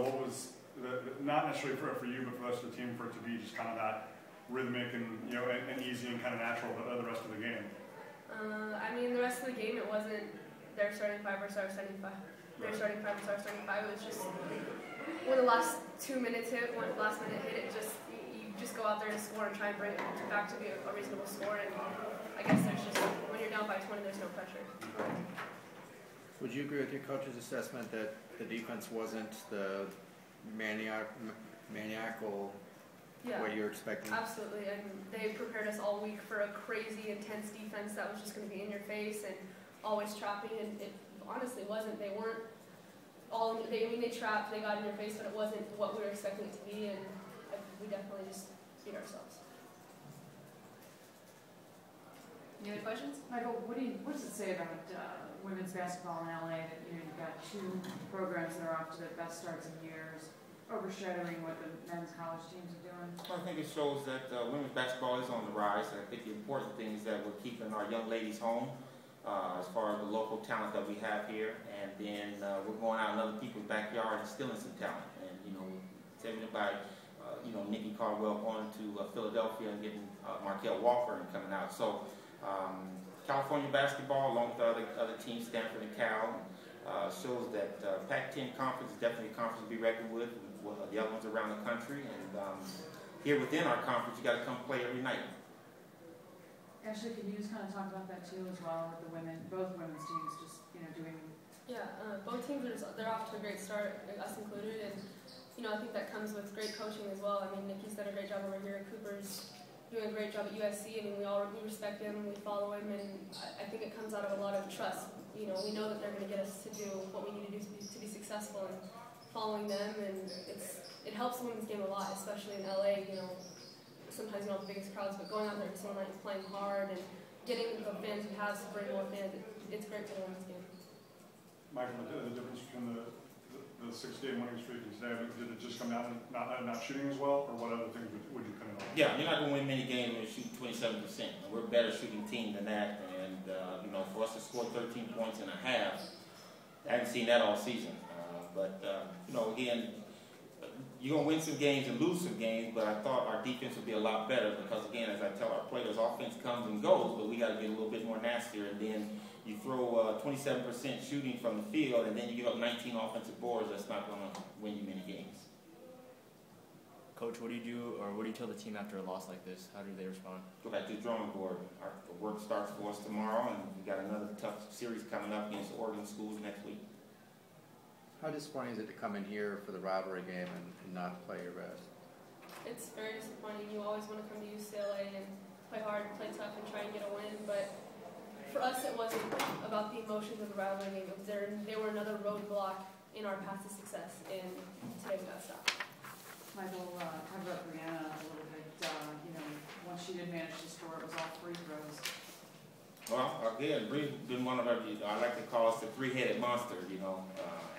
what was, not necessarily for you, but for the rest of the team, for it to be just kind of that rhythmic and, you know, and easy and kind of natural the rest of the game? I mean, the rest of the game, it wasn't their starting five versus our starting five. Their starting five versus our starting five. It was just when the last 2 minutes hit, when the last minute hit, it just you just go out there and score and try and bring it back to be a reasonable score. And I guess there's just when you're down by 20, there's no pressure. Would you agree with your coach's assessment that the defense wasn't the maniacal way you're expecting? Absolutely, and they prepared us all week for a crazy, intense defense that was just going to be in your face and always trapping, and it honestly wasn't. They weren't all, they trapped, they got in your face, but it wasn't what we were expecting it to be, and we definitely just beat ourselves. Any other questions? Michael, what does it say about women's basketball in LA that you've got two programs that are off to the best starts in years, overshadowing what the men's college teams are doing? Well, I think it shows that women's basketball is on the rise. I think the important thing is that we're keeping our young ladies home as far as the local talent that we have here, and then we're going out in other people's backyard and stealing some talent. And, you know, saving it by, you know, Nikki Caldwell going to Philadelphia and getting Markel Walker and coming out. So California basketball, along with the other teams, Stanford and Cal, shows that Pac-10 conference is definitely a conference to be reckoned with the other ones around the country. And here within our conference, you got to come play every night. Ashley, can you just kind of talk about that too as well with the women, both women's teams, just, you know, doing? Yeah, both teams they're off to a great start, us included, and you know I think that comes with great coaching as well. I mean, Nikki's done a great job over here. Cooper's doing a great job at USC. I mean, we respect him, we follow him, and I think it comes out of a lot of trust. You know, we know that they're going to get us to do what we need to do to be successful, and following them, and it helps the women's game a lot, especially in LA. You know, sometimes you don't have the biggest crowds, but going out there every single night and playing hard and getting the fans we have to bring more fans, it's great for the women's game. Michael, the difference between the 6-game winning streak and today, did it just come down to not shooting as well, or what other things would you pin it on? Yeah, you're not going to win many games when you shoot 27%. We're a better shooting team than that, and you know, for us to score 13 points in a half, I haven't seen that all season. You know, again, you're going to win some games and lose some games, but I thought our defense would be a lot better because, again, as I tell our players, offense comes and goes, but we got to get a little bit more nastier. And then you throw 27% shooting from the field, and then you give up 19 offensive boards. That's not going to win you many games. Coach, what do you do, or what do you tell the team after a loss like this? How do they respond? Go back to the drawing board. Our work starts for us tomorrow, and we got another tough series coming up against Oregon schools next week. How disappointing is it to come in here for the rivalry game and not play your best? It's very disappointing. You always want to come to UCLA and play hard, play tough, and try and get a win. But for us, it wasn't about the emotions of the rivalry game. It was they were another roadblock in our path to success, and today we got stopped. Michael, talk about Brianna a little bit. You know, once she did manage to score, it was all free throws. Well, again, Bree's been one of our, I like to call us the three-headed monster, you know.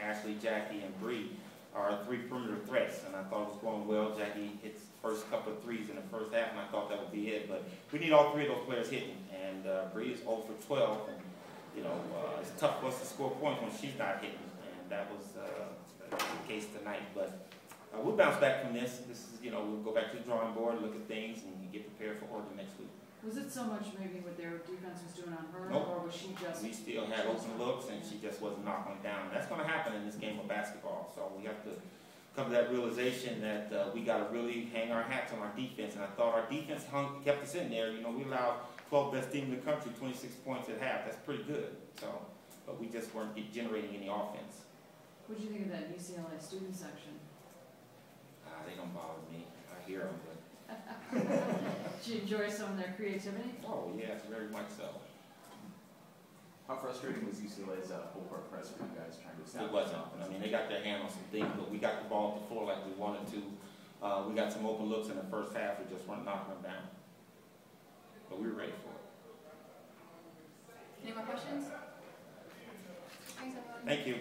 Ashley, Jackie, and Bree are three perimeter threats, and I thought it was going well. Jackie hits the first couple of threes in the first half, and I thought that would be it. But we need all three of those players hitting, and Bree is 0 for 12, and, you know, it's tough for us to score points when she's not hitting, and that was the case tonight. But we'll bounce back from this. This is, you know, we'll go back to the drawing board, look at things, and get prepared for Oregon next week. Was it so much maybe what their defense was doing on her, nope. Or was she just... We still had open looks, and she just wasn't knocking down. That's going to happen in this game of basketball. So we have to come to that realization that we got to really hang our hats on our defense. And I thought our defense kept us in there. You know, we allowed 12 best team in the country 26 points at half. That's pretty good. So, but we just weren't generating any offense. What did you think of that UCLA student section? They don't bother me. I hear them, but... Did you enjoy some of their creativity? Oh, yes, very much so. How frustrating was UCLA's full court press for you guys trying to establish? It wasn't. I mean, they got their hand on some things, but we got the ball at the floor like we wanted to. We got some open looks in the first half. We just weren't knocking them down. But we were ready for it. Any more questions? Thanks, everyone. Thank you.